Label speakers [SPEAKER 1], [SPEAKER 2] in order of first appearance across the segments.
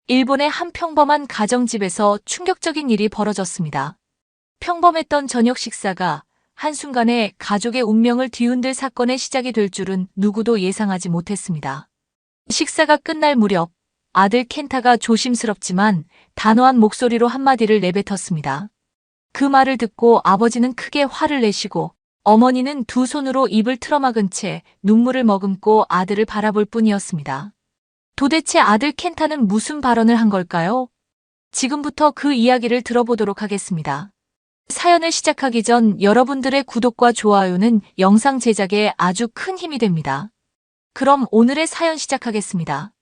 [SPEAKER 1] 일본의 한 평범한 가정집에서 충격적인 일이 벌어졌습니다. 평범했던 저녁 식사가 한순간에 가족의 운명을 뒤흔들 사건의 시작이 될 줄은 누구도 예상하지 못했습니다. 식사가 끝날 무렵 아들 켄타가 조심스럽지만 단호한 목소리로 한마디를 내뱉었습니다. 그 말을 듣고 아버지는 크게 화를 내시고 어머니는 두 손으로 입을 틀어막은 채 눈물을 머금고 아들을 바라볼 뿐이었습니다. 도대체 아들 켄타는 무슨 발언을 한 걸까요? 지금부터 그 이야기를 들어보도록 하겠습니다. 사연을 시작하기 전 여러분들의 구독과 좋아요는 영상 제작에 아주 큰 힘이 됩니다. 그럼 오늘의 사연 시작하겠습니다.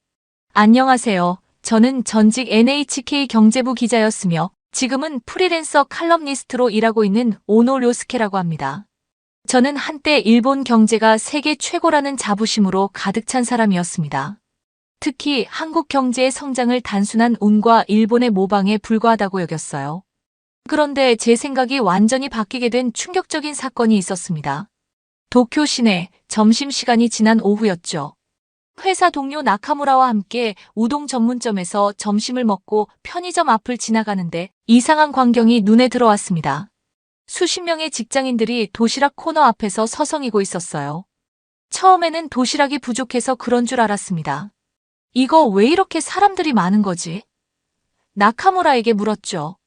[SPEAKER 1] 안녕하세요. 저는 전직 NHK 경제부 기자였으며 지금은 프리랜서 칼럼니스트로 일하고 있는 오노 료스케라고 합니다. 저는 한때 일본 경제가 세계 최고라는 자부심으로 가득 찬 사람이었습니다. 특히 한국 경제의 성장을 단순한 운과 일본의 모방에 불과하다고 여겼어요. 그런데 제 생각이 완전히 바뀌게 된 충격적인 사건이 있었습니다. 도쿄 시내 점심시간이 지난 오후였죠. 회사 동료 나카무라와 함께 우동 전문점에서 점심을 먹고 편의점 앞을 지나가는데 이상한 광경이 눈에 들어왔습니다. 수십 명의 직장인들이 도시락 코너 앞에서 서성이고 있었어요. 처음에는 도시락이 부족해서 그런 줄 알았습니다. 이거 왜 이렇게 사람들이 많은 거지? 나카무라에게 물었죠.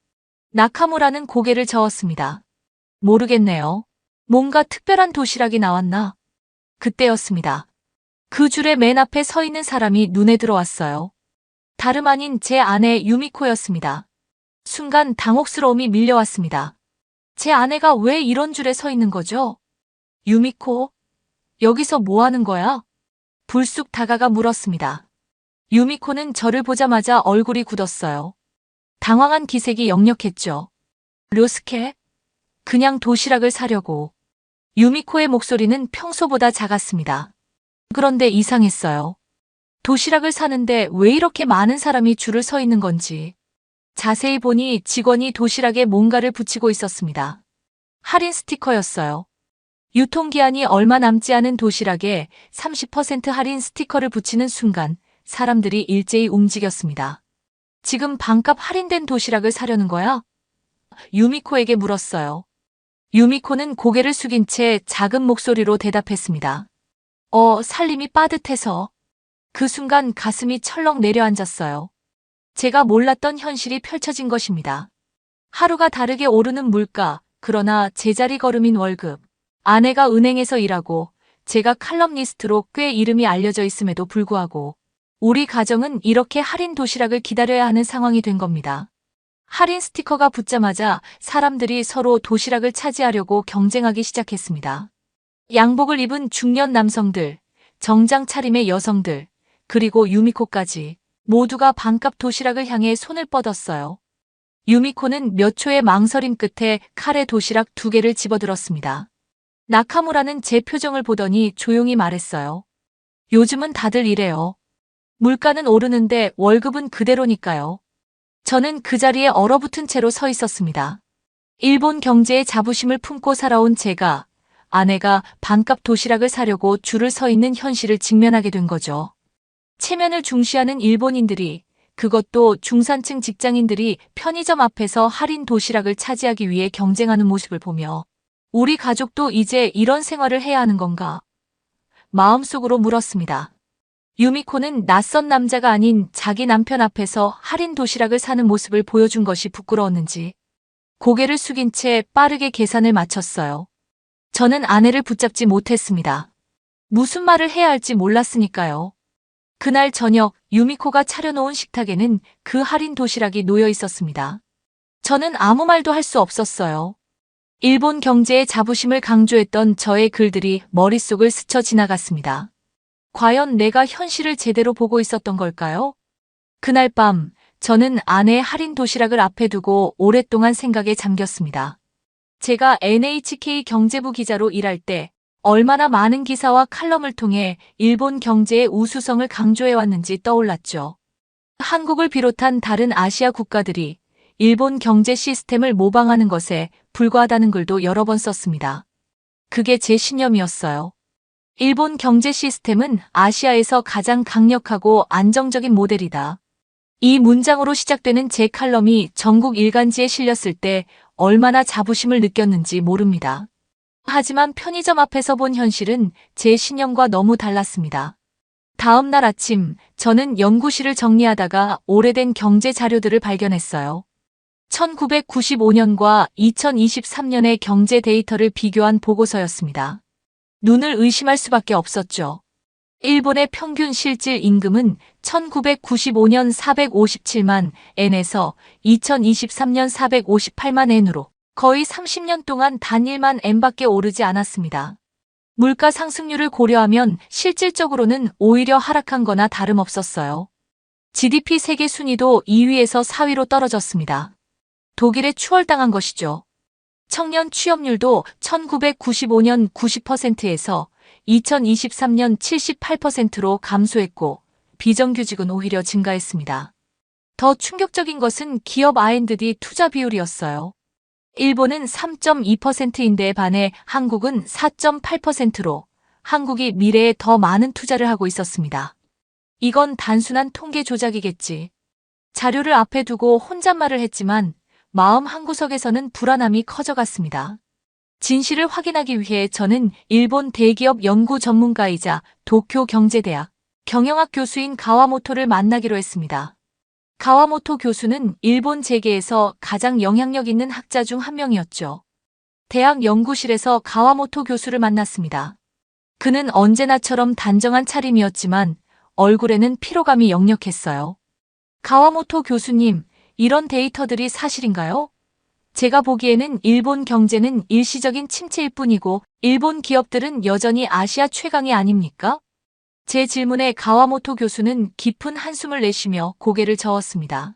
[SPEAKER 1] 나카무라는 고개를 저었습니다. 모르겠네요. 뭔가 특별한 도시락이 나왔나? 그때였습니다. 그 줄의 맨 앞에 서 있는 사람이 눈에 들어왔어요. 다름 아닌 제 아내 유미코였습니다. 순간 당혹스러움이 밀려왔습니다. 제 아내가 왜 이런 줄에 서 있는 거죠? 유미코, 여기서 뭐 하는 거야? 불쑥 다가가 물었습니다. 유미코는 저를 보자마자 얼굴이 굳었어요. 당황한 기색이 역력했죠. 료스케? 그냥 도시락을 사려고. 유미코의 목소리는 평소보다 작았습니다. 그런데 이상했어요. 도시락을 사는데 왜 이렇게 많은 사람이 줄을 서 있는 건지. 자세히 보니 직원이 도시락에 뭔가를 붙이고 있었습니다. 할인 스티커였어요. 유통기한이 얼마 남지 않은 도시락에 30% 할인 스티커를 붙이는 순간 사람들이 일제히 움직였습니다. 지금 반값 할인된 도시락을 사려는 거야? 유미코에게 물었어요. 유미코는 고개를 숙인 채 작은 목소리로 대답했습니다. 살림이 빠듯해서. 그 순간 가슴이 철렁 내려앉았어요. 제가 몰랐던 현실이 펼쳐진 것입니다. 하루가 다르게 오르는 물가, 그러나 제자리 걸음인 월급, 아내가 은행에서 일하고 제가 칼럼니스트로 꽤 이름이 알려져 있음에도 불구하고 우리 가정은 이렇게 할인 도시락을 기다려야 하는 상황이 된 겁니다. 할인 스티커가 붙자마자 사람들이 서로 도시락을 차지하려고 경쟁하기 시작했습니다. 양복을 입은 중년 남성들, 정장 차림의 여성들, 그리고 유미코까지 모두가 반값 도시락을 향해 손을 뻗었어요. 유미코는 몇 초의 망설임 끝에 칼에 도시락 2개를 집어들었습니다. 나카무라는 제 표정을 보더니 조용히 말했어요. 요즘은 다들 이래요. 물가는 오르는데 월급은 그대로니까요. 저는 그 자리에 얼어붙은 채로 서 있었습니다. 일본 경제의 자부심을 품고 살아온 제가 아내가 반값 도시락을 사려고 줄을 서 있는 현실을 직면하게 된 거죠. 체면을 중시하는 일본인들이, 그것도 중산층 직장인들이 편의점 앞에서 할인 도시락을 차지하기 위해 경쟁하는 모습을 보며 우리 가족도 이제 이런 생활을 해야 하는 건가? 마음속으로 물었습니다. 유미코는 낯선 남자가 아닌 자기 남편 앞에서 할인 도시락을 사는 모습을 보여준 것이 부끄러웠는지 고개를 숙인 채 빠르게 계산을 마쳤어요. 저는 아내를 붙잡지 못했습니다. 무슨 말을 해야 할지 몰랐으니까요. 그날 저녁 유미코가 차려놓은 식탁에는 그 할인 도시락이 놓여 있었습니다. 저는 아무 말도 할 수 없었어요. 일본 경제의 자부심을 강조했던 저의 글들이 머릿속을 스쳐 지나갔습니다. 과연 내가 현실을 제대로 보고 있었던 걸까요? 그날 밤 저는 아내의 할인 도시락을 앞에 두고 오랫동안 생각에 잠겼습니다. 제가 NHK 경제부 기자로 일할 때 얼마나 많은 기사와 칼럼을 통해 일본 경제의 우수성을 강조해왔는지 떠올랐죠. 한국을 비롯한 다른 아시아 국가들이 일본 경제 시스템을 모방하는 것에 불과하다는 글도 여러 번 썼습니다. 그게 제 신념이었어요. 일본 경제 시스템은 아시아에서 가장 강력하고 안정적인 모델이다. 이 문장으로 시작되는 제 칼럼이 전국 일간지에 실렸을 때 얼마나 자부심을 느꼈는지 모릅니다. 하지만 편의점 앞에서 본 현실은 제 신념과 너무 달랐습니다. 다음 날 아침, 저는 연구실을 정리하다가 오래된 경제 자료들을 발견했어요. 1995년과 2023년의 경제 데이터를 비교한 보고서였습니다. 눈을 의심할 수밖에 없었죠. 일본의 평균 실질 임금은 1995년 457만 엔에서 2023년 458만 엔으로 거의 30년 동안 단 1만 엔밖에 오르지 않았습니다. 물가 상승률을 고려하면 실질적으로는 오히려 하락한 거나 다름없었어요. GDP 세계 순위도 2위에서 4위로 떨어졌습니다. 독일에 추월당한 것이죠. 청년 취업률도 1995년 90%에서 2023년 78%로 감소했고 비정규직은 오히려 증가했습니다. 더 충격적인 것은 기업 R&D 투자 비율이었어요. 일본은 3.2%인데 반해 한국은 4.8%로 한국이 미래에 더 많은 투자를 하고 있었습니다. 이건 단순한 통계 조작이겠지. 자료를 앞에 두고 혼잣말을 했지만 마음 한구석에서는 불안함이 커져갔습니다. 진실을 확인하기 위해 저는 일본 대기업 연구 전문가이자 도쿄 경제대학 경영학 교수인 가와모토를 만나기로 했습니다. 가와모토 교수는 일본 재계에서 가장 영향력 있는 학자 중 한 명이었죠. 대학 연구실에서 가와모토 교수를 만났습니다. 그는 언제나처럼 단정한 차림이었지만 얼굴에는 피로감이 역력했어요. 가와모토 교수님, 이런 데이터들이 사실인가요? 제가 보기에는 일본 경제는 일시적인 침체일 뿐이고 일본 기업들은 여전히 아시아 최강이 아닙니까? 제 질문에 가와모토 교수는 깊은 한숨을 내쉬며 고개를 저었습니다.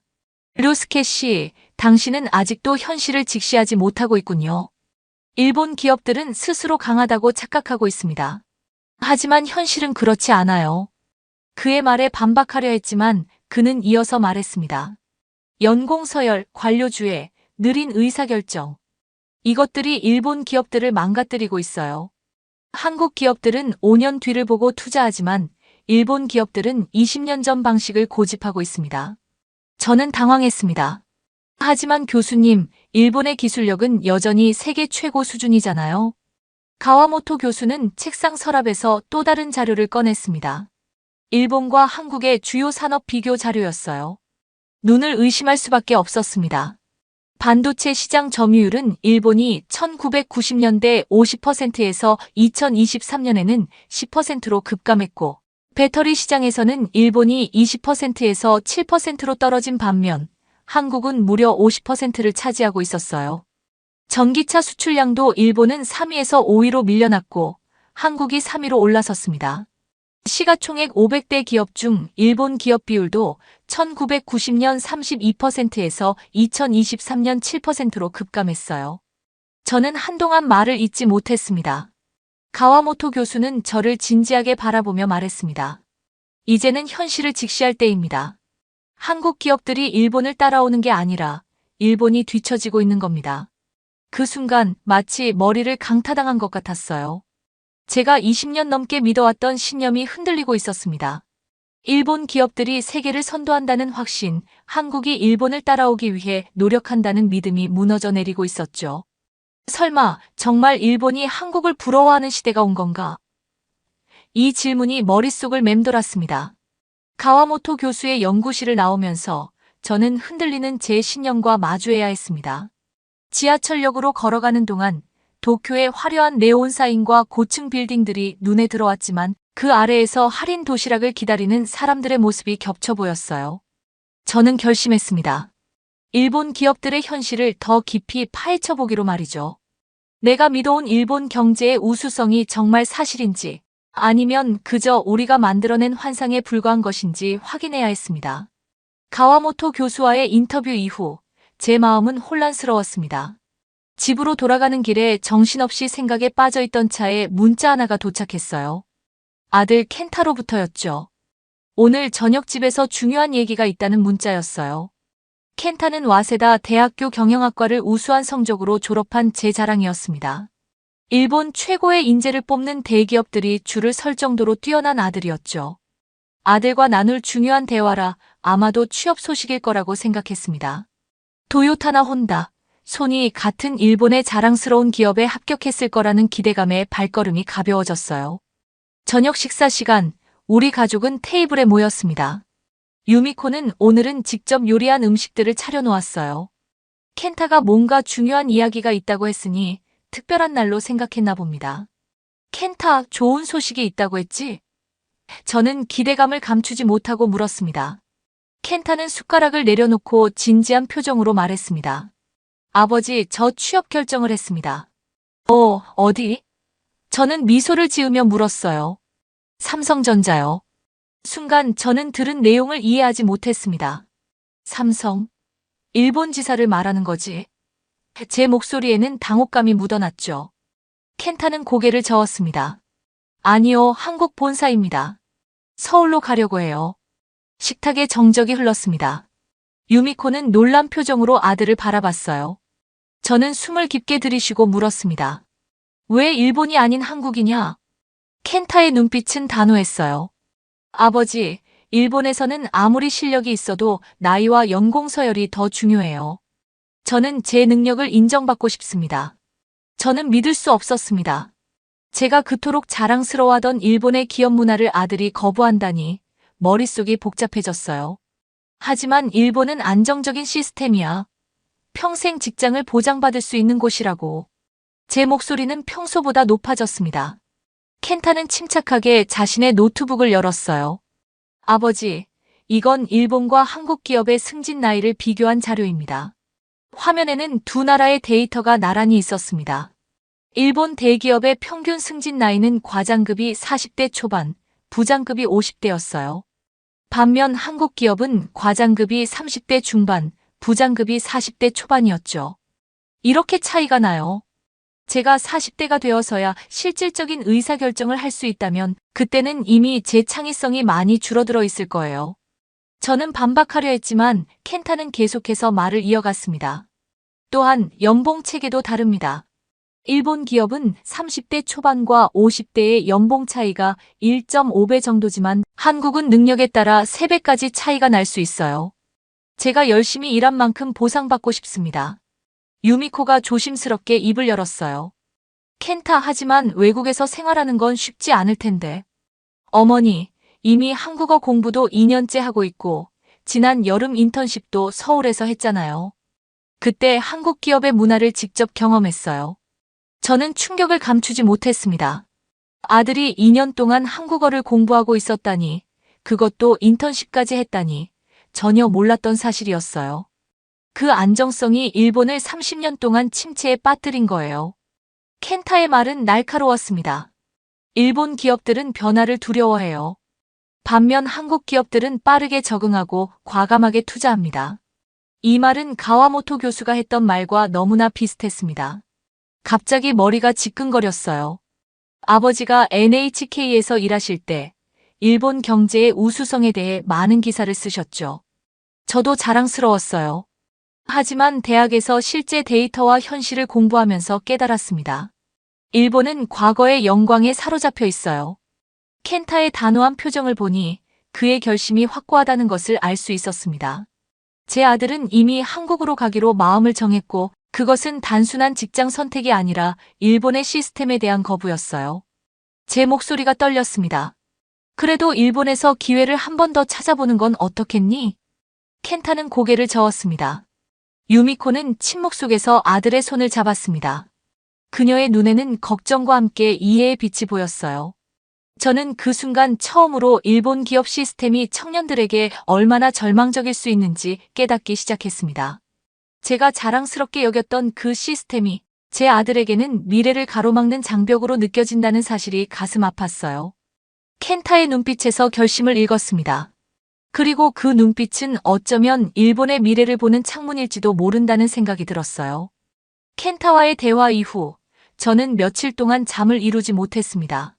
[SPEAKER 1] 류스케 씨, 당신은 아직도 현실을 직시하지 못하고 있군요. 일본 기업들은 스스로 강하다고 착각하고 있습니다. 하지만 현실은 그렇지 않아요. 그의 말에 반박하려 했지만 그는 이어서 말했습니다. 연공서열, 관료주의, 느린 의사결정. 이것들이 일본 기업들을 망가뜨리고 있어요. 한국 기업들은 5년 뒤를 보고 투자하지만 일본 기업들은 20년 전 방식을 고집하고 있습니다. 저는 당황했습니다. 하지만 교수님, 일본의 기술력은 여전히 세계 최고 수준이잖아요. 가와모토 교수는 책상 서랍에서 또 다른 자료를 꺼냈습니다. 일본과 한국의 주요 산업 비교 자료였어요. 눈을 의심할 수밖에 없었습니다. 반도체 시장 점유율은 일본이 1990년대 50%에서 2023년에는 10%로 급감했고, 배터리 시장에서는 일본이 20%에서 7%로 떨어진 반면, 한국은 무려 50%를 차지하고 있었어요. 전기차 수출량도 일본은 3위에서 5위로 밀려났고, 한국이 3위로 올라섰습니다. 시가총액 500대 기업 중 일본 기업 비율도 1990년 32%에서 2023년 7%로 급감했어요. 저는 한동안 말을 잇지 못했습니다. 가와모토 교수는 저를 진지하게 바라보며 말했습니다. 이제는 현실을 직시할 때입니다. 한국 기업들이 일본을 따라오는 게 아니라 일본이 뒤처지고 있는 겁니다. 그 순간 마치 머리를 강타당한 것 같았어요. 제가 20년 넘게 믿어왔던 신념이 흔들리고 있었습니다. 일본 기업들이 세계를 선도한다는 확신, 한국이 일본을 따라오기 위해 노력한다는 믿음이 무너져 내리고 있었죠. 설마 정말 일본이 한국을 부러워하는 시대가 온 건가? 이 질문이 머릿속을 맴돌았습니다. 가와모토 교수의 연구실을 나오면서 저는 흔들리는 제 신념과 마주해야 했습니다. 지하철역으로 걸어가는 동안 도쿄의 화려한 네온 사인과 고층 빌딩들이 눈에 들어왔지만 그 아래에서 할인 도시락을 기다리는 사람들의 모습이 겹쳐 보였어요. 저는 결심했습니다. 일본 기업들의 현실을 더 깊이 파헤쳐 보기로 말이죠. 내가 믿어온 일본 경제의 우수성이 정말 사실인지 아니면 그저 우리가 만들어낸 환상에 불과한 것인지 확인해야 했습니다. 가와모토 교수와의 인터뷰 이후 제 마음은 혼란스러웠습니다. 집으로 돌아가는 길에 정신없이 생각에 빠져있던 차에 문자 하나가 도착했어요. 아들 켄타로부터였죠. 오늘 저녁 집에서 중요한 얘기가 있다는 문자였어요. 켄타는 와세다 대학교 경영학과를 우수한 성적으로 졸업한 제 자랑이었습니다. 일본 최고의 인재를 뽑는 대기업들이 줄을 설 정도로 뛰어난 아들이었죠. 아들과 나눌 중요한 대화라 아마도 취업 소식일 거라고 생각했습니다. 토요타나 혼다, 손이 같은 일본의 자랑스러운 기업에 합격했을 거라는 기대감에 발걸음이 가벼워졌어요. 저녁 식사 시간, 우리 가족은 테이블에 모였습니다. 유미코는 오늘은 직접 요리한 음식들을 차려놓았어요. 켄타가 뭔가 중요한 이야기가 있다고 했으니 특별한 날로 생각했나 봅니다. 켄타, 좋은 소식이 있다고 했지? 저는 기대감을 감추지 못하고 물었습니다. 켄타는 숟가락을 내려놓고 진지한 표정으로 말했습니다. 아버지, 저 취업 결정을 했습니다. 어디? 저는 미소를 지으며 물었어요. 삼성전자요. 순간 저는 들은 내용을 이해하지 못했습니다. 삼성? 일본 지사를 말하는 거지. 제 목소리에는 당혹감이 묻어났죠. 켄타는 고개를 저었습니다. 아니요, 한국 본사입니다. 서울로 가려고 해요. 식탁에 정적이 흘렀습니다. 유미코는 놀란 표정으로 아들을 바라봤어요. 저는 숨을 깊게 들이쉬고 물었습니다. 왜 일본이 아닌 한국이냐? 켄타의 눈빛은 단호했어요. 아버지, 일본에서는 아무리 실력이 있어도 나이와 연공 서열이 더 중요해요. 저는 제 능력을 인정받고 싶습니다. 저는 믿을 수 없었습니다. 제가 그토록 자랑스러워하던 일본의 기업 문화를 아들이 거부한다니 머릿속이 복잡해졌어요. 하지만 일본은 안정적인 시스템이야. 평생 직장을 보장받을 수 있는 곳이라고. 제 목소리는 평소보다 높아졌습니다. 켄타는 침착하게 자신의 노트북을 열었어요. 아버지, 이건 일본과 한국 기업의 승진 나이를 비교한 자료입니다. 화면에는 두 나라의 데이터가 나란히 있었습니다. 일본 대기업의 평균 승진 나이는 과장급이 40대 초반, 부장급이 50대였어요. 반면 한국 기업은 과장급이 30대 중반, 부장급이 40대 초반이었죠. 이렇게 차이가 나요. 제가 40대가 되어서야 실질적인 의사결정을 할 수 있다면 그때는 이미 제 창의성이 많이 줄어들어 있을 거예요. 저는 반박하려 했지만 켄타는 계속해서 말을 이어갔습니다. 또한 연봉 체계도 다릅니다. 일본 기업은 30대 초반과 50대의 연봉 차이가 1.5배 정도지만 한국은 능력에 따라 3배까지 차이가 날 수 있어요. 제가 열심히 일한 만큼 보상받고 싶습니다. 유미코가 조심스럽게 입을 열었어요. 켄타, 하지만 외국에서 생활하는 건 쉽지 않을 텐데. 어머니, 이미 한국어 공부도 2년째 하고 있고 지난 여름 인턴십도 서울에서 했잖아요. 그때 한국 기업의 문화를 직접 경험했어요. 저는 충격을 감추지 못했습니다. 아들이 2년 동안 한국어를 공부하고 있었다니, 그것도 인턴십까지 했다니 전혀 몰랐던 사실이었어요. 그 안정성이 일본을 30년 동안 침체에 빠뜨린 거예요. 켄타의 말은 날카로웠습니다. 일본 기업들은 변화를 두려워해요. 반면 한국 기업들은 빠르게 적응하고 과감하게 투자합니다. 이 말은 가와모토 교수가 했던 말과 너무나 비슷했습니다. 갑자기 머리가 지끈거렸어요. 아버지가 NHK에서 일하실 때 일본 경제의 우수성에 대해 많은 기사를 쓰셨죠. 저도 자랑스러웠어요. 하지만 대학에서 실제 데이터와 현실을 공부하면서 깨달았습니다. 일본은 과거의 영광에 사로잡혀 있어요. 켄타의 단호한 표정을 보니 그의 결심이 확고하다는 것을 알 수 있었습니다. 제 아들은 이미 한국으로 가기로 마음을 정했고 그것은 단순한 직장 선택이 아니라 일본의 시스템에 대한 거부였어요. 제 목소리가 떨렸습니다. 그래도 일본에서 기회를 한 번 더 찾아보는 건 어떻겠니? 켄타는 고개를 저었습니다. 유미코는 침묵 속에서 아들의 손을 잡았습니다. 그녀의 눈에는 걱정과 함께 이해의 빛이 보였어요. 저는 그 순간 처음으로 일본 기업 시스템이 청년들에게 얼마나 절망적일 수 있는지 깨닫기 시작했습니다. 제가 자랑스럽게 여겼던 그 시스템이 제 아들에게는 미래를 가로막는 장벽으로 느껴진다는 사실이 가슴 아팠어요. 켄타의 눈빛에서 결심을 읽었습니다. 그리고 그 눈빛은 어쩌면 일본의 미래를 보는 창문일지도 모른다는 생각이 들었어요. 켄타와의 대화 이후 저는 며칠 동안 잠을 이루지 못했습니다.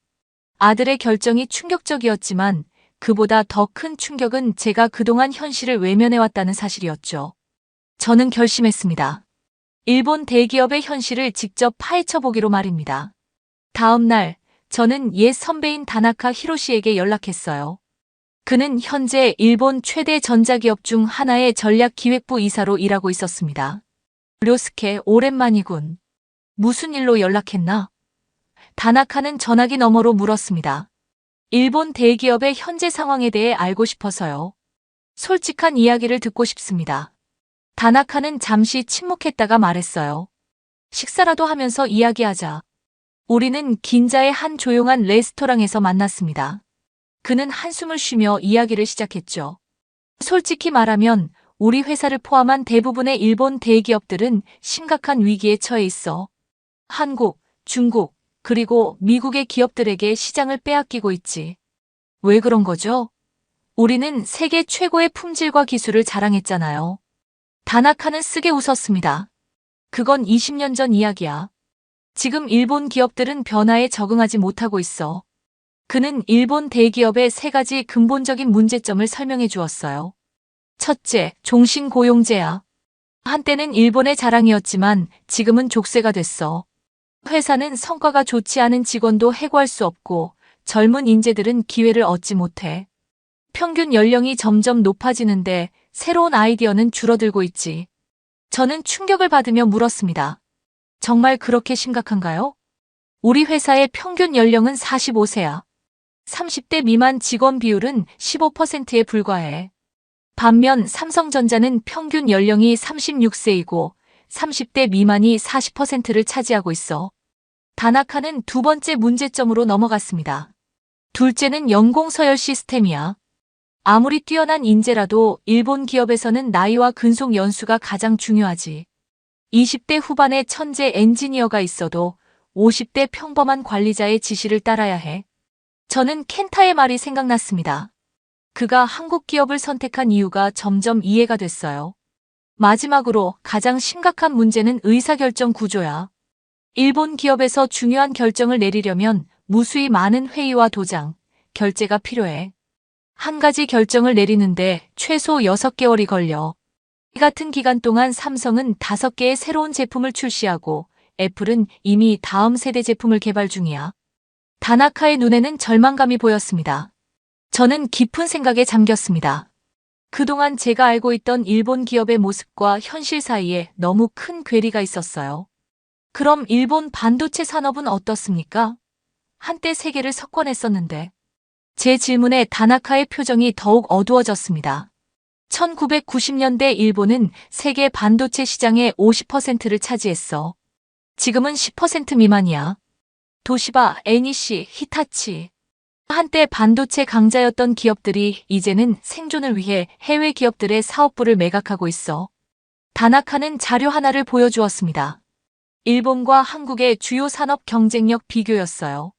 [SPEAKER 1] 아들의 결정이 충격적이었지만 그보다 더 큰 충격은 제가 그동안 현실을 외면해왔다는 사실이었죠. 저는 결심했습니다. 일본 대기업의 현실을 직접 파헤쳐보기로 말입니다. 다음 날 저는 옛 선배인 다나카 히로시에게 연락했어요. 그는 현재 일본 최대 전자기업 중 하나의 전략기획부 이사로 일하고 있었습니다. 료스케, 오랜만이군. 무슨 일로 연락했나? 다나카는 전화기 너머로 물었습니다. 일본 대기업의 현재 상황에 대해 알고 싶어서요. 솔직한 이야기를 듣고 싶습니다. 다나카는 잠시 침묵했다가 말했어요. 식사라도 하면서 이야기하자. 우리는 긴자의 한 조용한 레스토랑에서 만났습니다. 그는 한숨을 쉬며 이야기를 시작했죠. 솔직히 말하면 우리 회사를 포함한 대부분의 일본 대기업들은 심각한 위기에 처해 있어. 한국, 중국, 그리고 미국의 기업들에게 시장을 빼앗기고 있지. 왜 그런 거죠? 우리는 세계 최고의 품질과 기술을 자랑했잖아요. 다나카는 쓰게 웃었습니다. 그건 20년 전 이야기야. 지금 일본 기업들은 변화에 적응하지 못하고 있어. 그는 일본 대기업의 세 가지 근본적인 문제점을 설명해 주었어요. 첫째, 종신고용제야. 한때는 일본의 자랑이었지만 지금은 족쇄가 됐어. 회사는 성과가 좋지 않은 직원도 해고할 수 없고 젊은 인재들은 기회를 얻지 못해. 평균 연령이 점점 높아지는데 새로운 아이디어는 줄어들고 있지. 저는 충격을 받으며 물었습니다. 정말 그렇게 심각한가요? 우리 회사의 평균 연령은 45세야. 30대 미만 직원 비율은 15%에 불과해. 반면 삼성전자는 평균 연령이 36세이고 30대 미만이 40%를 차지하고 있어. 다나카는 두 번째 문제점으로 넘어갔습니다. 둘째는 연공 서열 시스템이야. 아무리 뛰어난 인재라도 일본 기업에서는 나이와 근속 연수가 가장 중요하지. 20대 후반의 천재 엔지니어가 있어도 50대 평범한 관리자의 지시를 따라야 해. 저는 켄타의 말이 생각났습니다. 그가 한국 기업을 선택한 이유가 점점 이해가 됐어요. 마지막으로 가장 심각한 문제는 의사결정 구조야. 일본 기업에서 중요한 결정을 내리려면 무수히 많은 회의와 도장, 결제가 필요해. 한 가지 결정을 내리는데 최소 6개월이 걸려. 이 같은 기간 동안 삼성은 5개의 새로운 제품을 출시하고 애플은 이미 다음 세대 제품을 개발 중이야. 다나카의 눈에는 절망감이 보였습니다. 저는 깊은 생각에 잠겼습니다. 그동안 제가 알고 있던 일본 기업의 모습과 현실 사이에 너무 큰 괴리가 있었어요. 그럼 일본 반도체 산업은 어떻습니까? 한때 세계를 석권했었는데. 제 질문에 다나카의 표정이 더욱 어두워졌습니다. 1990년대 일본은 세계 반도체 시장의 50%를 차지했어. 지금은 10% 미만이야. 도시바, 애니시, 히타치. 한때 반도체 강자였던 기업들이 이제는 생존을 위해 해외 기업들의 사업부를 매각하고 있어. 다나카는 자료 하나를 보여주었습니다. 일본과 한국의 주요 산업 경쟁력 비교였어요.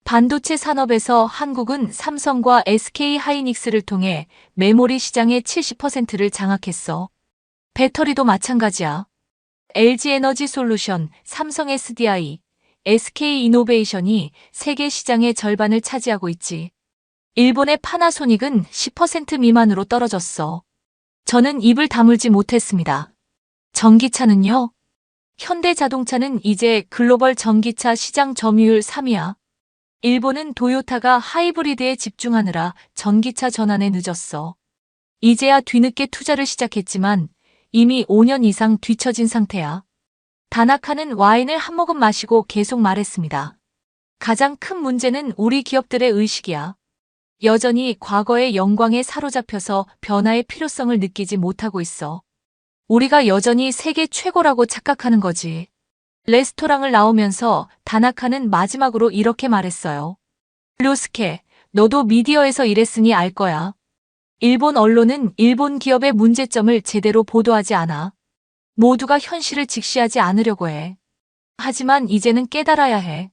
[SPEAKER 1] 반도체 산업에서 한국은 삼성과 SK 하이닉스를 통해 메모리 시장의 70%를 장악했어. 배터리도 마찬가지야. LG 에너지 솔루션, 삼성 SDI, SK 이노베이션이 세계 시장의 절반을 차지하고 있지. 일본의 파나소닉은 10% 미만으로 떨어졌어. 저는 입을 다물지 못했습니다. 전기차는요? 현대자동차는 이제 글로벌 전기차 시장 점유율 3위야. 일본은 토요타가 하이브리드에 집중하느라 전기차 전환에 늦었어. 이제야 뒤늦게 투자를 시작했지만 이미 5년 이상 뒤처진 상태야. 다나카는 와인을 한 모금 마시고 계속 말했습니다. 가장 큰 문제는 우리 기업들의 의식이야. 여전히 과거의 영광에 사로잡혀서 변화의 필요성을 느끼지 못하고 있어. 우리가 여전히 세계 최고라고 착각하는 거지. 레스토랑을 나오면서 다나카는 마지막으로 이렇게 말했어요. 료스케, 너도 미디어에서 일했으니 알 거야. 일본 언론은 일본 기업의 문제점을 제대로 보도하지 않아. 모두가 현실을 직시하지 않으려고 해. 하지만 이제는 깨달아야 해.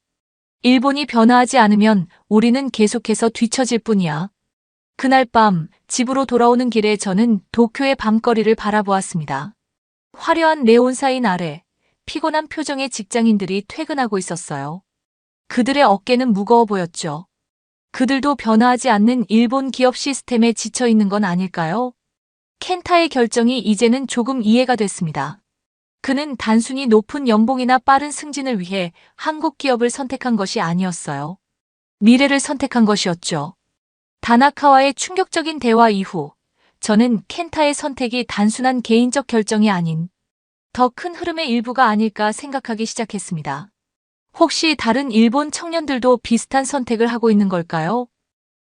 [SPEAKER 1] 일본이 변화하지 않으면 우리는 계속해서 뒤처질 뿐이야. 그날 밤 집으로 돌아오는 길에 저는 도쿄의 밤거리를 바라보았습니다. 화려한 네온사인 아래 피곤한 표정의 직장인들이 퇴근하고 있었어요. 그들의 어깨는 무거워 보였죠. 그들도 변화하지 않는 일본 기업 시스템에 지쳐 있는 건 아닐까요? 켄타의 결정이 이제는 조금 이해가 됐습니다. 그는 단순히 높은 연봉이나 빠른 승진을 위해 한국 기업을 선택한 것이 아니었어요. 미래를 선택한 것이었죠. 다나카와의 충격적인 대화 이후 저는 켄타의 선택이 단순한 개인적 결정이 아닌 더 큰 흐름의 일부가 아닐까 생각하기 시작했습니다. 혹시 다른 일본 청년들도 비슷한 선택을 하고 있는 걸까요?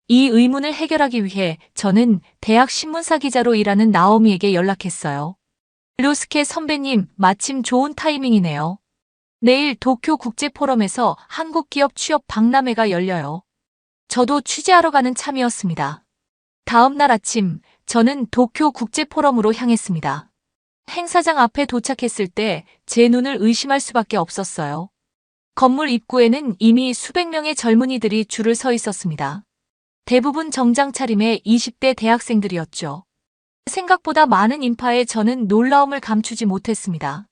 [SPEAKER 1] 이 의문을 해결하기 위해 저는 대학 신문사 기자로 일하는 나오미에게 연락했어요. 료스케 선배님, 마침 좋은 타이밍이네요. 내일 도쿄 국제포럼에서 한국 기업 취업 박람회가 열려요. 저도 취재하러 가는 참이었습니다. 다음 날 아침, 저는 도쿄 국제포럼으로 향했습니다. 행사장 앞에 도착했을 때 제 눈을 의심할 수밖에 없었어요. 건물 입구에는 이미 수백 명의 젊은이들이 줄을 서 있었습니다. 대부분 정장 차림의 20대 대학생들이었죠. 생각보다 많은 인파에 저는 놀라움을 감추지 못했습니다.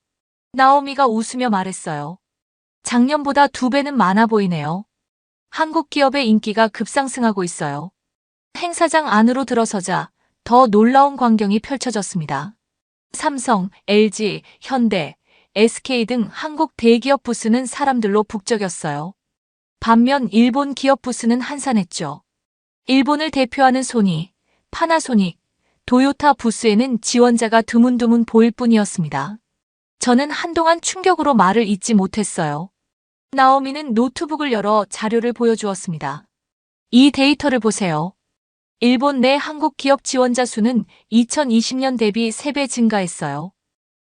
[SPEAKER 1] 나오미가 웃으며 말했어요. 작년보다 2배는 많아 보이네요. 한국 기업의 인기가 급상승하고 있어요. 행사장 안으로 들어서자 더 놀라운 광경이 펼쳐졌습니다. 삼성, LG, 현대, SK 등 한국 대기업 부스는 사람들로 북적였어요. 반면 일본 기업 부스는 한산했죠. 일본을 대표하는 소니, 파나소닉, 도요타 부스에는 지원자가 드문드문 보일 뿐이었습니다. 저는 한동안 충격으로 말을 잇지 못했어요. 나오미는 노트북을 열어 자료를 보여주었습니다. 이 데이터를 보세요. 일본 내 한국 기업 지원자 수는 2020년 대비 3배 증가했어요.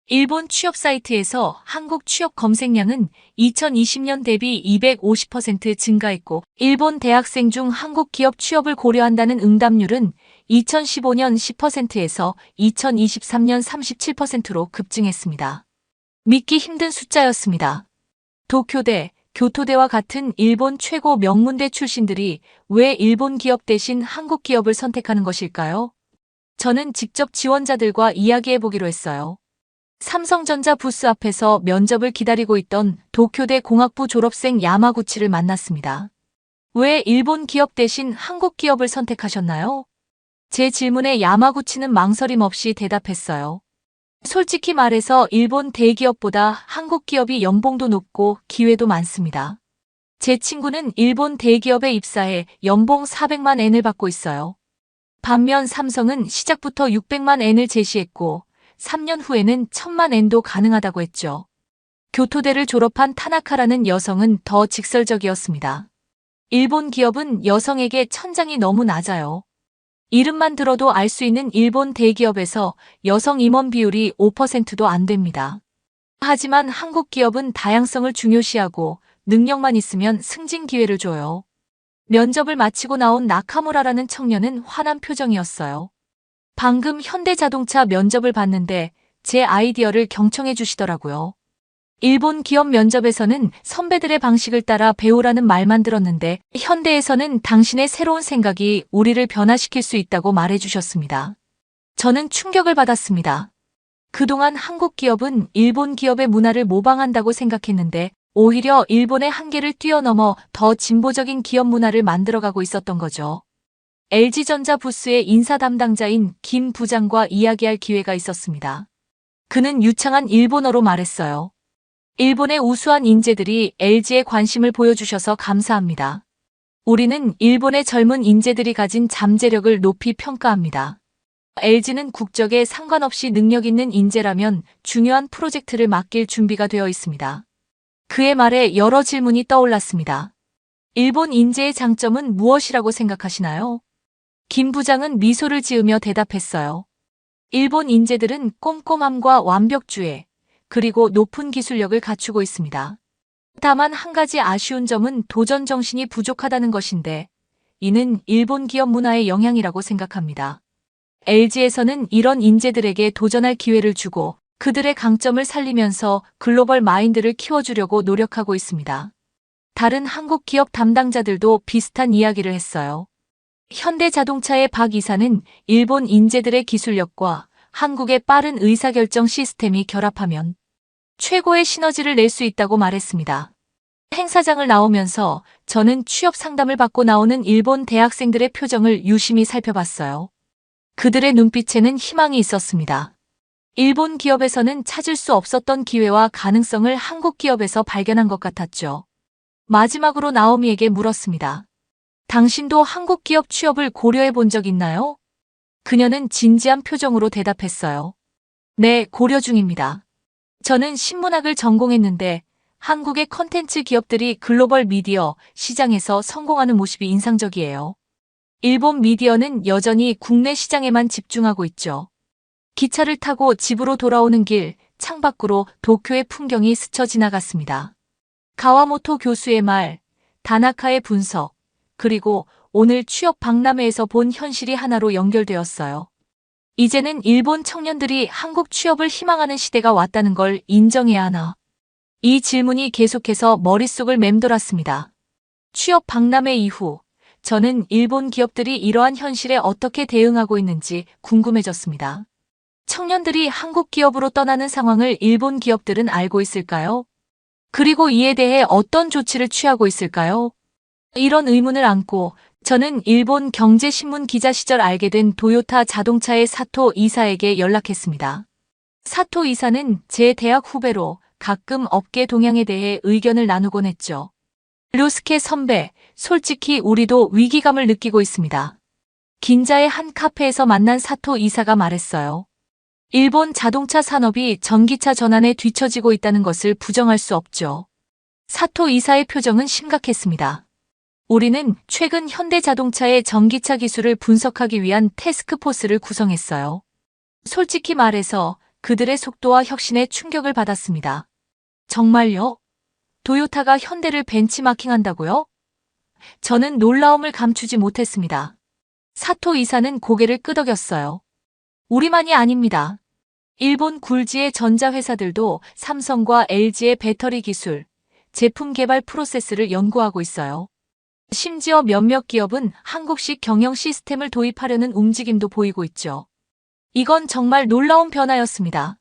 [SPEAKER 1] 일본 취업 사이트에서 한국 취업 검색량은 2020년 대비 250% 증가했고, 일본 대학생 중 한국 기업 취업을 고려한다는 응답률은 2015년 10%에서 2023년 37%로 급증했습니다. 믿기 힘든 숫자였습니다. 도쿄대, 교토대와 같은 일본 최고 명문대 출신들이 왜 일본 기업 대신 한국 기업을 선택하는 것일까요? 저는 직접 지원자들과 이야기해보기로 했어요. 삼성전자 부스 앞에서 면접을 기다리고 있던 도쿄대 공학부 졸업생 야마구치를 만났습니다. 왜 일본 기업 대신 한국 기업을 선택하셨나요? 제 질문에 야마구치는 망설임 없이 대답했어요. 솔직히 말해서 일본 대기업보다 한국 기업이 연봉도 높고 기회도 많습니다. 제 친구는 일본 대기업에 입사해 연봉 400만 엔을 받고 있어요. 반면 삼성은 시작부터 600만 엔을 제시했고 3년 후에는 1000만 엔도 가능하다고 했죠. 교토대를 졸업한 타나카라는 여성은 더 직설적이었습니다. 일본 기업은 여성에게 천장이 너무 낮아요. 이름만 들어도 알 수 있는 일본 대기업에서 여성 임원 비율이 5%도 안 됩니다. 하지만 한국 기업은 다양성을 중요시하고 능력만 있으면 승진 기회를 줘요. 면접을 마치고 나온 나카무라라는 청년은 화난 표정이었어요. 방금 현대자동차 면접을 봤는데 제 아이디어를 경청해 주시더라고요. 일본 기업 면접에서는 선배들의 방식을 따라 배우라는 말만 들었는데 현대에서는 당신의 새로운 생각이 우리를 변화시킬 수 있다고 말해주셨습니다. 저는 충격을 받았습니다. 그동안 한국 기업은 일본 기업의 문화를 모방한다고 생각했는데 오히려 일본의 한계를 뛰어넘어 더 진보적인 기업 문화를 만들어가고 있었던 거죠. LG전자 부스의 인사 담당자인 김 부장과 이야기할 기회가 있었습니다. 그는 유창한 일본어로 말했어요. 일본의 우수한 인재들이 LG에 관심을 보여주셔서 감사합니다. 우리는 일본의 젊은 인재들이 가진 잠재력을 높이 평가합니다. LG는 국적에 상관없이 능력 있는 인재라면 중요한 프로젝트를 맡길 준비가 되어 있습니다. 그의 말에 여러 질문이 떠올랐습니다. 일본 인재의 장점은 무엇이라고 생각하시나요? 김 부장은 미소를 지으며 대답했어요. 일본 인재들은 꼼꼼함과 완벽주의, 그리고 높은 기술력을 갖추고 있습니다. 다만 한 가지 아쉬운 점은 도전 정신이 부족하다는 것인데, 이는 일본 기업 문화의 영향이라고 생각합니다. LG에서는 이런 인재들에게 도전할 기회를 주고 그들의 강점을 살리면서 글로벌 마인드를 키워주려고 노력하고 있습니다. 다른 한국 기업 담당자들도 비슷한 이야기를 했어요. 현대자동차의 박 이사는 일본 인재들의 기술력과 한국의 빠른 의사결정 시스템이 결합하면 최고의 시너지를 낼 수 있다고 말했습니다. 행사장을 나오면서 저는 취업 상담을 받고 나오는 일본 대학생들의 표정을 유심히 살펴봤어요. 그들의 눈빛에는 희망이 있었습니다. 일본 기업에서는 찾을 수 없었던 기회와 가능성을 한국 기업에서 발견한 것 같았죠. 마지막으로 나오미에게 물었습니다. 당신도 한국 기업 취업을 고려해 본 적 있나요? 그녀는 진지한 표정으로 대답했어요. 네, 고려 중입니다. 저는 신문학을 전공했는데 한국의 컨텐츠 기업들이 글로벌 미디어 시장에서 성공하는 모습이 인상적이에요. 일본 미디어는 여전히 국내 시장에만 집중하고 있죠. 기차를 타고 집으로 돌아오는 길, 창밖으로 도쿄의 풍경이 스쳐 지나갔습니다. 가와모토 교수의 말, 다나카의 분석, 그리고 오늘 취업 박람회에서 본 현실이 하나로 연결되었어요. 이제는 일본 청년들이 한국 취업을 희망하는 시대가 왔다는 걸 인정해야 하나. 이 질문이 계속해서 머릿속을 맴돌았습니다. 취업 박람회 이후 저는 일본 기업들이 이러한 현실에 어떻게 대응하고 있는지 궁금해졌습니다. 청년들이 한국 기업으로 떠나는 상황을 일본 기업들은 알고 있을까요? 그리고 이에 대해 어떤 조치를 취하고 있을까요? 이런 의문을 안고 저는 일본 경제신문 기자 시절 알게 된 도요타 자동차의 사토 이사에게 연락했습니다. 사토 이사는 제 대학 후배로 가끔 업계 동향에 대해 의견을 나누곤 했죠. 료스케 선배, 솔직히 우리도 위기감을 느끼고 있습니다. 긴자의 한 카페에서 만난 사토 이사가 말했어요. 일본 자동차 산업이 전기차 전환에 뒤처지고 있다는 것을 부정할 수 없죠. 사토 이사의 표정은 심각했습니다. 우리는 최근 현대자동차의 전기차 기술을 분석하기 위한 태스크포스를 구성했어요. 솔직히 말해서 그들의 속도와 혁신에 충격을 받았습니다. 정말요? 도요타가 현대를 벤치마킹한다고요? 저는 놀라움을 감추지 못했습니다. 사토 이사는 고개를 끄덕였어요. 우리만이 아닙니다. 일본 굴지의 전자회사들도 삼성과 LG의 배터리 기술, 제품 개발 프로세스를 연구하고 있어요. 심지어 몇몇 기업은 한국식 경영 시스템을 도입하려는 움직임도 보이고 있죠. 이건 정말 놀라운 변화였습니다.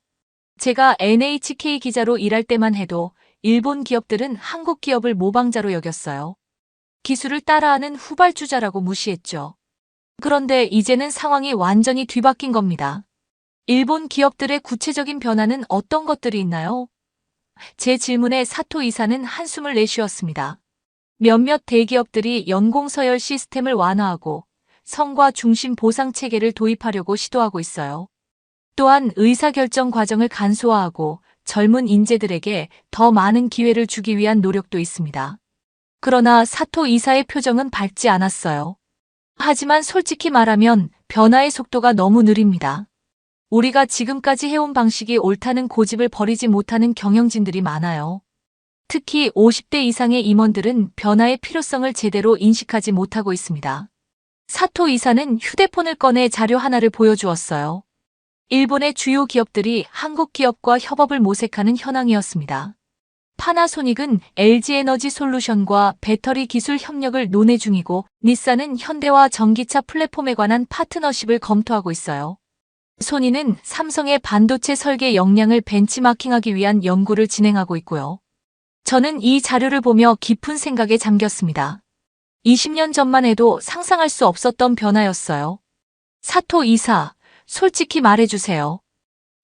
[SPEAKER 1] 제가 NHK 기자로 일할 때만 해도 일본 기업들은 한국 기업을 모방자로 여겼어요. 기술을 따라하는 후발주자라고 무시했죠. 그런데 이제는 상황이 완전히 뒤바뀐 겁니다. 일본 기업들의 구체적인 변화는 어떤 것들이 있나요? 제 질문에 사토 이사는 한숨을 내쉬었습니다. 몇몇 대기업들이 연공서열 시스템을 완화하고 성과 중심 보상 체계를 도입하려고 시도하고 있어요. 또한 의사결정 과정을 간소화하고 젊은 인재들에게 더 많은 기회를 주기 위한 노력도 있습니다. 그러나 사토 이사의 표정은 밝지 않았어요. 하지만 솔직히 말하면 변화의 속도가 너무 느립니다. 우리가 지금까지 해온 방식이 옳다는 고집을 버리지 못하는 경영진들이 많아요. 특히 50대 이상의 임원들은 변화의 필요성을 제대로 인식하지 못하고 있습니다. 사토 이사는 휴대폰을 꺼내 자료 하나를 보여주었어요. 일본의 주요 기업들이 한국 기업과 협업을 모색하는 현황이었습니다. 파나소닉은 LG에너지 솔루션과 배터리 기술 협력을 논의 중이고 닛산은 현대와 전기차 플랫폼에 관한 파트너십을 검토하고 있어요. 소니는 삼성의 반도체 설계 역량을 벤치마킹하기 위한 연구를 진행하고 있고요. 저는 이 자료를 보며 깊은 생각에 잠겼습니다. 20년 전만 해도 상상할 수 없었던 변화였어요. 사토 이사, 솔직히 말해주세요.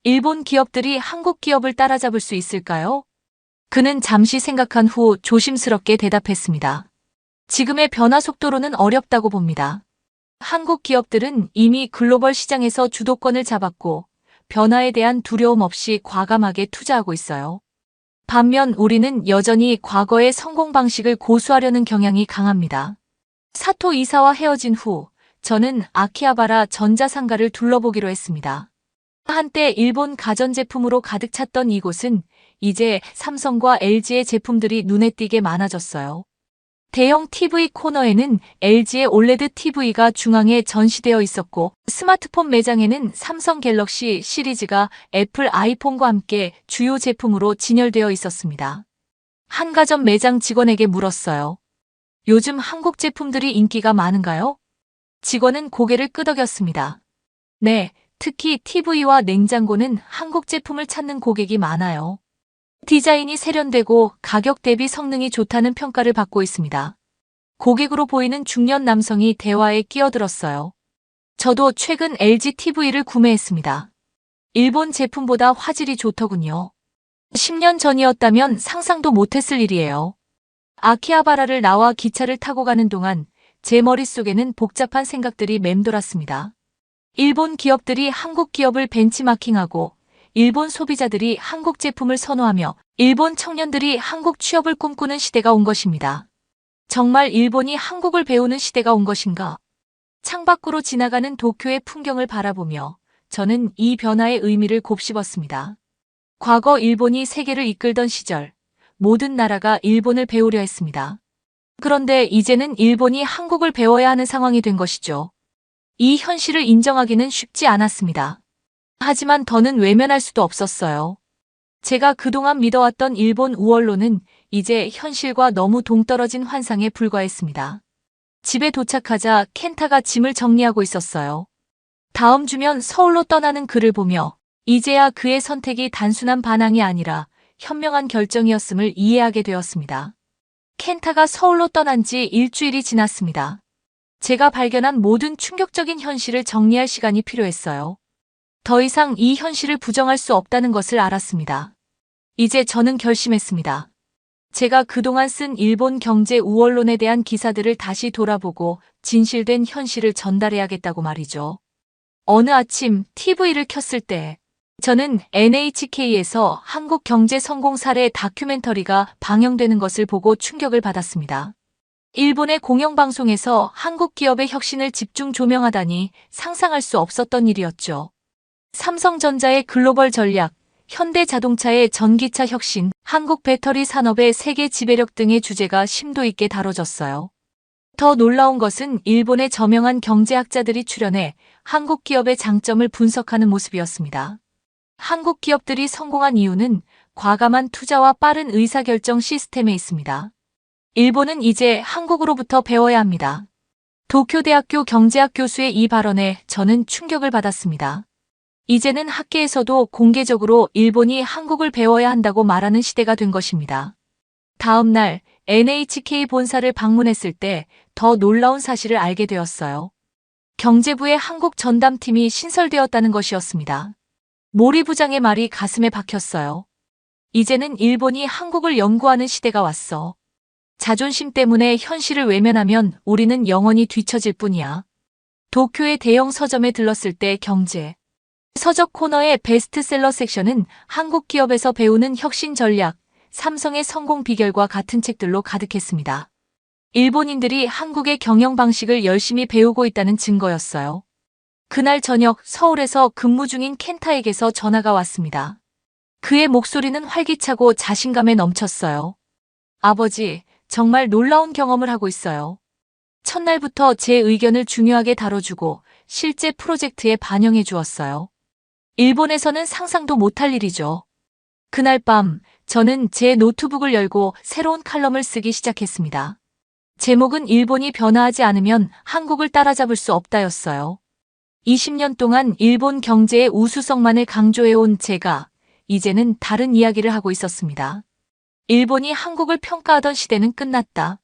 [SPEAKER 1] 일본 기업들이 한국 기업을 따라잡을 수 있을까요? 그는 잠시 생각한 후 조심스럽게 대답했습니다. 지금의 변화 속도로는 어렵다고 봅니다. 한국 기업들은 이미 글로벌 시장에서 주도권을 잡았고 변화에 대한 두려움 없이 과감하게 투자하고 있어요. 반면 우리는 여전히 과거의 성공 방식을 고수하려는 경향이 강합니다. 사토 이사와 헤어진 후 저는 아키하바라 전자상가를 둘러보기로 했습니다. 한때 일본 가전제품으로 가득 찼던 이곳은 이제 삼성과 LG의 제품들이 눈에 띄게 많아졌어요. 대형 TV 코너에는 LG의 올레드 TV가 중앙에 전시되어 있었고 스마트폰 매장에는 삼성 갤럭시 시리즈가 애플 아이폰과 함께 주요 제품으로 진열되어 있었습니다. 한 가전 매장 직원에게 물었어요. 요즘 한국 제품들이 인기가 많은가요? 직원은 고개를 끄덕였습니다. 네, 특히 TV와 냉장고는 한국 제품을 찾는 고객이 많아요. 디자인이 세련되고 가격 대비 성능이 좋다는 평가를 받고 있습니다. 고객으로 보이는 중년 남성이 대화에 끼어들었어요. 저도 최근 LG TV를 구매했습니다. 일본 제품보다 화질이 좋더군요. 10년 전이었다면 상상도 못했을 일이에요. 아키하바라를 나와 기차를 타고 가는 동안 제 머릿속에는 복잡한 생각들이 맴돌았습니다. 일본 기업들이 한국 기업을 벤치마킹하고 일본 소비자들이 한국 제품을 선호하며 일본 청년들이 한국 취업을 꿈꾸는 시대가 온 것입니다. 정말 일본이 한국을 배우는 시대가 온 것인가? 창밖으로 지나가는 도쿄의 풍경을 바라보며 저는 이 변화의 의미를 곱씹었습니다. 과거 일본이 세계를 이끌던 시절, 모든 나라가 일본을 배우려 했습니다. 그런데 이제는 일본이 한국을 배워야 하는 상황이 된 것이죠. 이 현실을 인정하기는 쉽지 않았습니다. 하지만 더는 외면할 수도 없었어요. 제가 그동안 믿어왔던 일본 우월론은 이제 현실과 너무 동떨어진 환상에 불과했습니다. 집에 도착하자 켄타가 짐을 정리하고 있었어요. 다음 주면 서울로 떠나는 그를 보며 이제야 그의 선택이 단순한 반항이 아니라 현명한 결정이었음을 이해하게 되었습니다. 켄타가 서울로 떠난 지 일주일이 지났습니다. 제가 발견한 모든 충격적인 현실을 정리할 시간이 필요했어요. 더 이상 이 현실을 부정할 수 없다는 것을 알았습니다. 이제 저는 결심했습니다. 제가 그동안 쓴 일본 경제 우월론에 대한 기사들을 다시 돌아보고 진실된 현실을 전달해야겠다고 말이죠. 어느 아침 TV를 켰을 때 저는 NHK에서 한국 경제 성공 사례 다큐멘터리가 방영되는 것을 보고 충격을 받았습니다. 일본의 공영방송에서 한국 기업의 혁신을 집중 조명하다니 상상할 수 없었던 일이었죠. 삼성전자의 글로벌 전략, 현대자동차의 전기차 혁신, 한국 배터리 산업의 세계 지배력 등의 주제가 심도 있게 다뤄졌어요. 더 놀라운 것은 일본의 저명한 경제학자들이 출연해 한국 기업의 장점을 분석하는 모습이었습니다. 한국 기업들이 성공한 이유는 과감한 투자와 빠른 의사결정 시스템에 있습니다. 일본은 이제 한국으로부터 배워야 합니다. 도쿄대학교 경제학 교수의 이 발언에 저는 충격을 받았습니다. 이제는 학계에서도 공개적으로 일본이 한국을 배워야 한다고 말하는 시대가 된 것입니다. 다음 날 NHK 본사를 방문했을 때 더 놀라운 사실을 알게 되었어요. 경제부의 한국 전담팀이 신설되었다는 것이었습니다. 모리 부장의 말이 가슴에 박혔어요. 이제는 일본이 한국을 연구하는 시대가 왔어. 자존심 때문에 현실을 외면하면 우리는 영원히 뒤처질 뿐이야. 도쿄의 대형 서점에 들렀을 때 경제 서적 코너의 베스트셀러 섹션은 한국 기업에서 배우는 혁신 전략, 삼성의 성공 비결과 같은 책들로 가득했습니다. 일본인들이 한국의 경영 방식을 열심히 배우고 있다는 증거였어요. 그날 저녁 서울에서 근무 중인 켄타에게서 전화가 왔습니다. 그의 목소리는 활기차고 자신감에 넘쳤어요. 아버지, 정말 놀라운 경험을 하고 있어요. 첫날부터 제 의견을 중요하게 다뤄주고 실제 프로젝트에 반영해 주었어요. 일본에서는 상상도 못할 일이죠. 그날 밤 저는 제 노트북을 열고 새로운 칼럼을 쓰기 시작했습니다. 제목은 일본이 변화하지 않으면 한국을 따라잡을 수 없다였어요. 20년 동안 일본 경제의 우수성만을 강조해온 제가 이제는 다른 이야기를 하고 있었습니다. 일본이 한국을 평가하던 시대는 끝났다.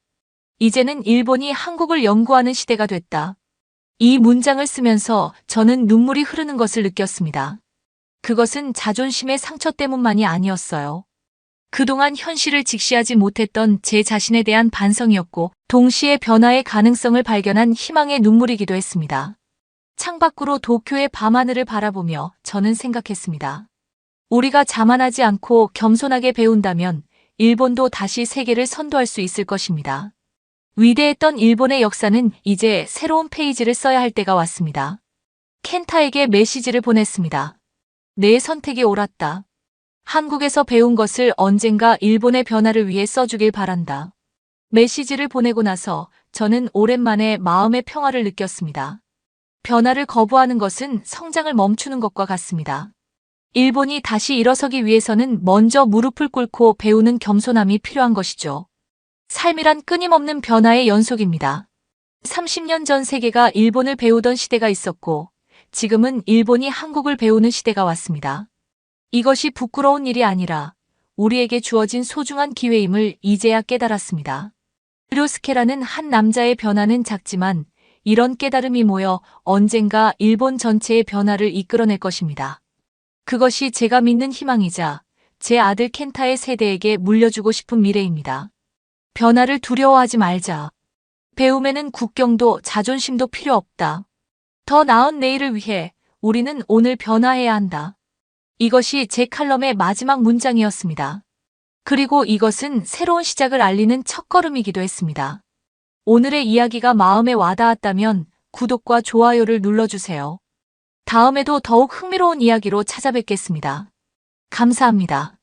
[SPEAKER 1] 이제는 일본이 한국을 연구하는 시대가 됐다. 이 문장을 쓰면서 저는 눈물이 흐르는 것을 느꼈습니다. 그것은 자존심의 상처 때문만이 아니었어요. 그동안 현실을 직시하지 못했던 제 자신에 대한 반성이었고 동시에 변화의 가능성을 발견한 희망의 눈물이기도 했습니다. 창밖으로 도쿄의 밤하늘을 바라보며 저는 생각했습니다. 우리가 자만하지 않고 겸손하게 배운다면 일본도 다시 세계를 선도할 수 있을 것입니다. 위대했던 일본의 역사는 이제 새로운 페이지를 써야 할 때가 왔습니다. 켄타에게 메시지를 보냈습니다. 내 선택이 옳았다. 한국에서 배운 것을 언젠가 일본의 변화를 위해 써주길 바란다. 메시지를 보내고 나서 저는 오랜만에 마음의 평화를 느꼈습니다. 변화를 거부하는 것은 성장을 멈추는 것과 같습니다. 일본이 다시 일어서기 위해서는 먼저 무릎을 꿇고 배우는 겸손함이 필요한 것이죠. 삶이란 끊임없는 변화의 연속입니다. 30년 전 세계가 일본을 배우던 시대가 있었고 지금은 일본이 한국을 배우는 시대가 왔습니다. 이것이 부끄러운 일이 아니라 우리에게 주어진 소중한 기회임을 이제야 깨달았습니다. 료스케라는 한 남자의 변화는 작지만 이런 깨달음이 모여 언젠가 일본 전체의 변화를 이끌어낼 것입니다. 그것이 제가 믿는 희망이자 제 아들 켄타의 세대에게 물려주고 싶은 미래입니다. 변화를 두려워하지 말자. 배움에는 국경도 자존심도 필요 없다. 더 나은 내일을 위해 우리는 오늘 변화해야 한다. 이것이 제 칼럼의 마지막 문장이었습니다. 그리고 이것은 새로운 시작을 알리는 첫걸음이기도 했습니다. 오늘의 이야기가 마음에 와닿았다면 구독과 좋아요를 눌러주세요. 다음에도 더욱 흥미로운 이야기로 찾아뵙겠습니다. 감사합니다.